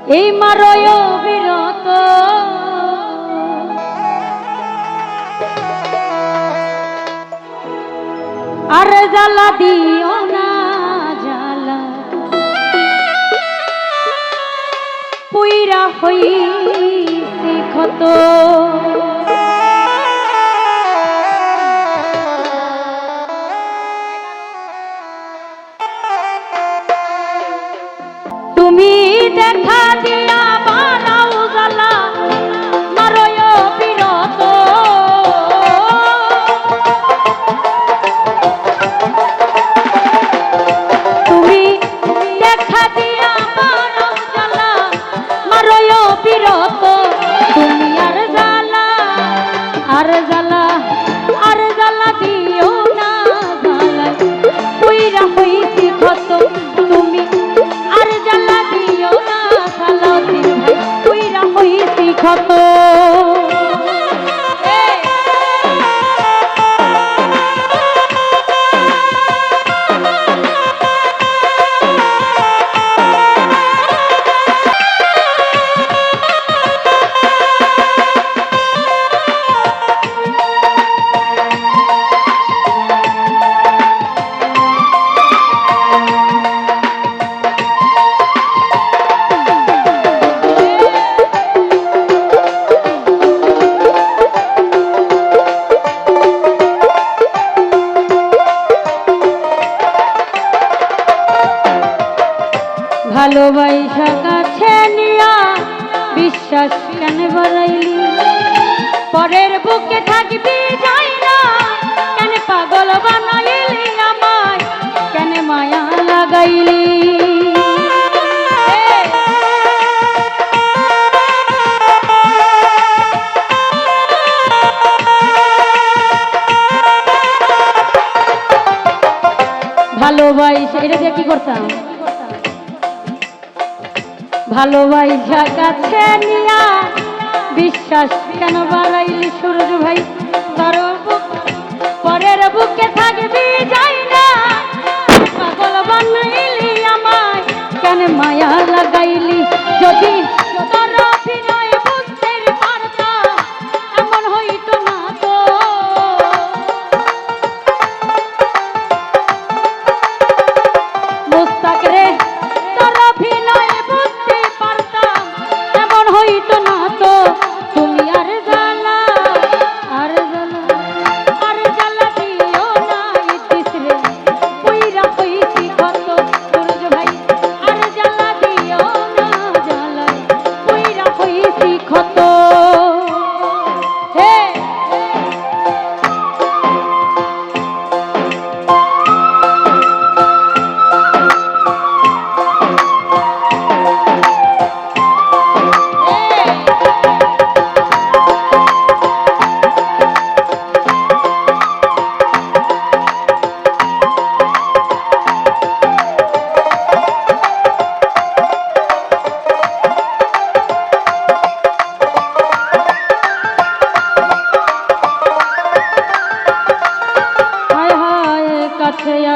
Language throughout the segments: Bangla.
এই মারয় বিরত আর জ্বালা দিও না জ্বালা পুইরা হইছে ক্ষত তুমি দেখা দিয়া বানাও জ্বালা মারয় বিরত তুমি দেখা দিয়া বানাও জ্বালা মারয় বিরত তুমি আর জ্বালা আর জ্বালা আর জ্বালা দিও না জ্বালা পুইরা হইছি ক্ষত তুমি আর জ্বালা দিও না সালাউদ্দিন ভাই পুইরা হইছি ক্ষত ভালোবাসা কাছে নিয়া বিশ্বাস কেন বাড়াইলি পরের বুকে থাকবি যাই না কেন পাগল বানাইলি আমায় কেন মায়া লাগাইলি ভালোবাসা এটা দিয়ে কি করতাম ভালোবাসা কাছে নিয়া বিশ্বাস কেন বাড়াইলি সূরজ ভাই তোর পরের বুকে থাকবি যাই না পাগল বানাইলি আমায় কেন মায়া লাগাইলি যদি তোর অভিনয় বুঝতে পারতাম এমন হইতো না তো মুস্তাক রে তোর অভিনয় হইতো না তো তুমি আর জ্বালা আর জ্বালা আর জ্বালা দিও না ইতিস রে পুইরা হইছি ক্ষত সূরজ ভাই আর জ্বালা দিও না জ্বালা পুইরা হইছি ক্ষত হে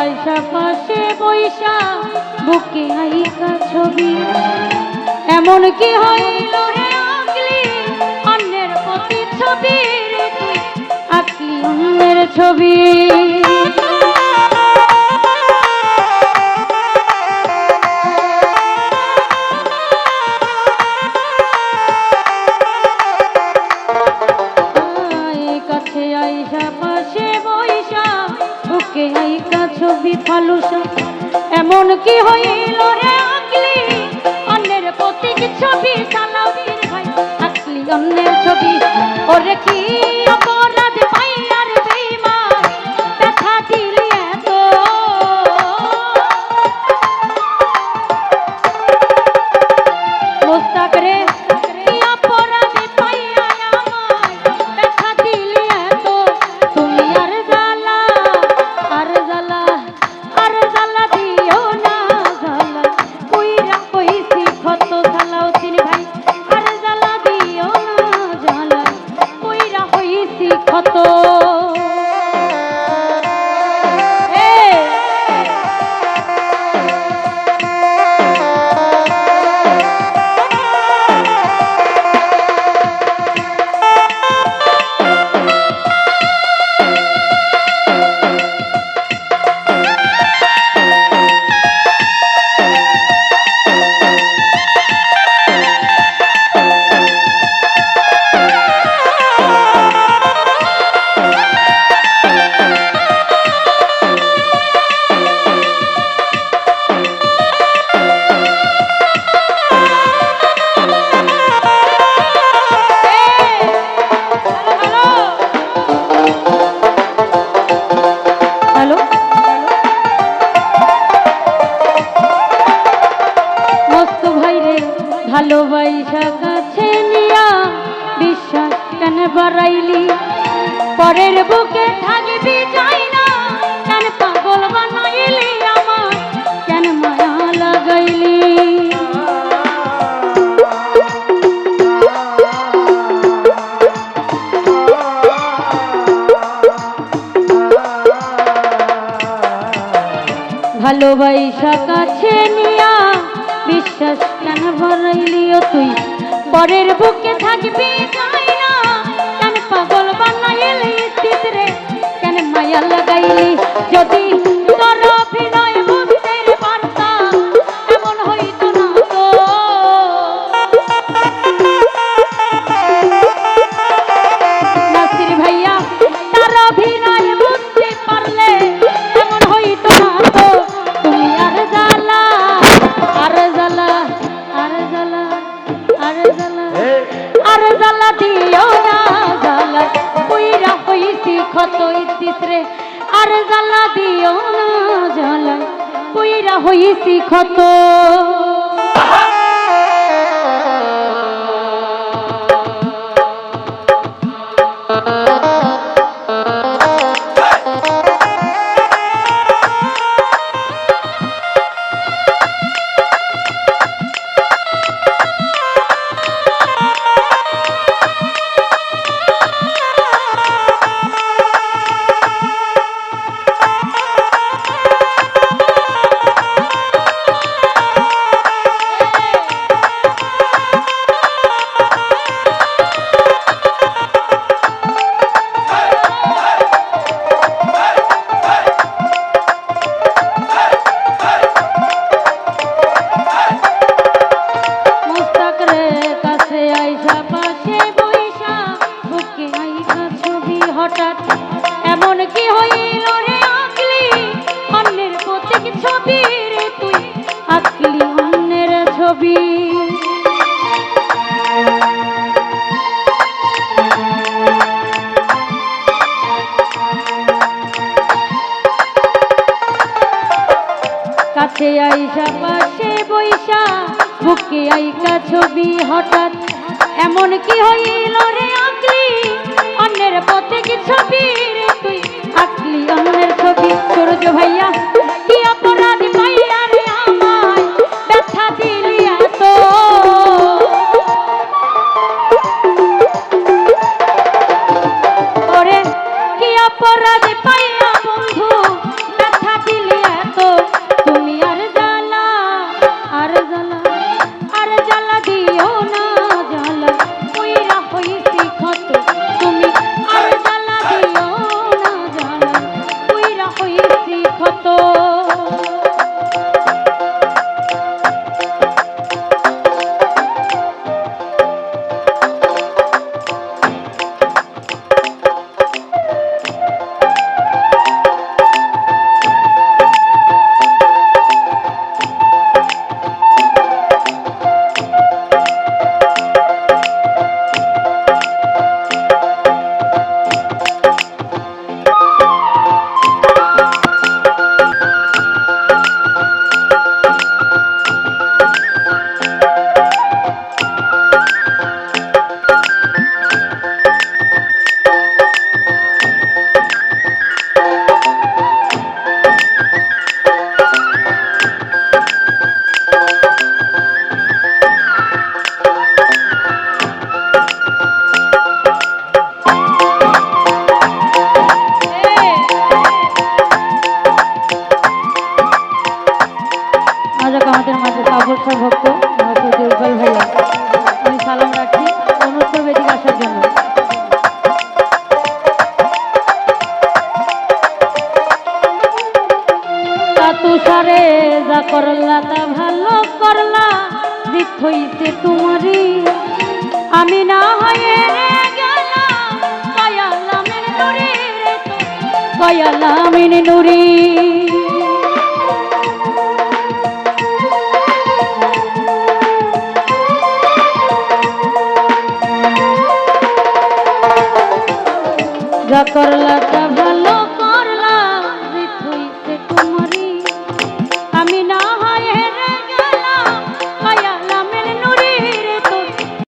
আইসা পাশে বৈশা বুকে আইকা ছবি এমন কি হইল রে আকলি অন্যের প্রতি ছবি আকলি অন্যের ছবি কাছে আইসা পাশে বৈশা বুকে আইকা ছবি ফালুসা এমন কি হইল রে আকলি অন্যের প্রতীক ছবি সালাউদ্দিন ভাই আকলি অন্যের ছবি ওরে কি অপরাধ পাইয়ার বেঈমান ব্যথা দিলি এত মুস্তাক রে কি অপরাধ পাইয়া আমায় ব্যথা দিলি এত তুমি আর জ্বালা আর জ্বালা আর জ্বালা দিও না জ্বালা পুইরা হইছি ক্ষত সালাউদ্দিন ভাই আর জ্বালা দিও না জ্বালা পুইরা ভালোবাসা কাছে নিয়া বিশ্বাস কেন বাড়াইলি পরের বুকে থাকবি যাই না কেন পাগল বানাইলি আমার কেন মায়া লাগাইলি ভালোবাসা কাছে নিয়া বিশ্বাস কেন ভরাইলিও তুই পরের বুকে থাকবি যাই না কেন পাগল বানাইলি চিত্রে কেন মায়া লাগাইলি যদি তোর অভিনয় বুঝতে পারতাম এমন হইতো না তো নাসির ভাইয়া তার অভিনয় বুঝতে পারলে এমন হইতো না তো তুমি আর জ্বালা আর জ্বালা আর জ্বালা আর জ্বালা আর জ্বালা দিও না জ্বালা পুইরা হইছি ক্ষত ইতিশ্রে আর জ্বালা দিও না জ্বালা পুইরা হইছি ক্ষত হঠাৎ এমন কি হইল রে আঁকলি অন্যের প্রতীক ছবি রে তুই আঁকলি অন্যের ছবি কাছে আইসা পাশে বইসা বুকে আইকা ছবি হঠাৎ এমন কি হইল রে আঁকলি অন্যের প্রতীক ছবি রে তুই আঁকলি অন্যের ছবি সূর্য ভাইয়া কি অপরাধ পাইয়া রে আমায় ব্যথা দিলি এত ওরে কি অপরাধ পাইয়া বন্ধু ব্যথা দিলি এত তুমি আর জ্বালা আর জ্বালা আর জ্বালা দিও না জ্বালা পুইরা হইছি ক্ষত তুমি আর জ্বালা দিও না জ্বালা পুইরা হইছি ক্ষত আমাদের মাঝে অবসর ভক্ত দুর্বল ভাইয়া আমি সালাম রাখি অনুষ্ঠ বেদিক আসার জন্য তুষারে যা করলা তা ভালো করলা জিত হইছে তোমারই আমি না হয়ে গেলাম কয়ালামের নুরি রে কয়ালামের নুরি যা করলা তা ভালো করলা জিত হইছে তোমারই আমি না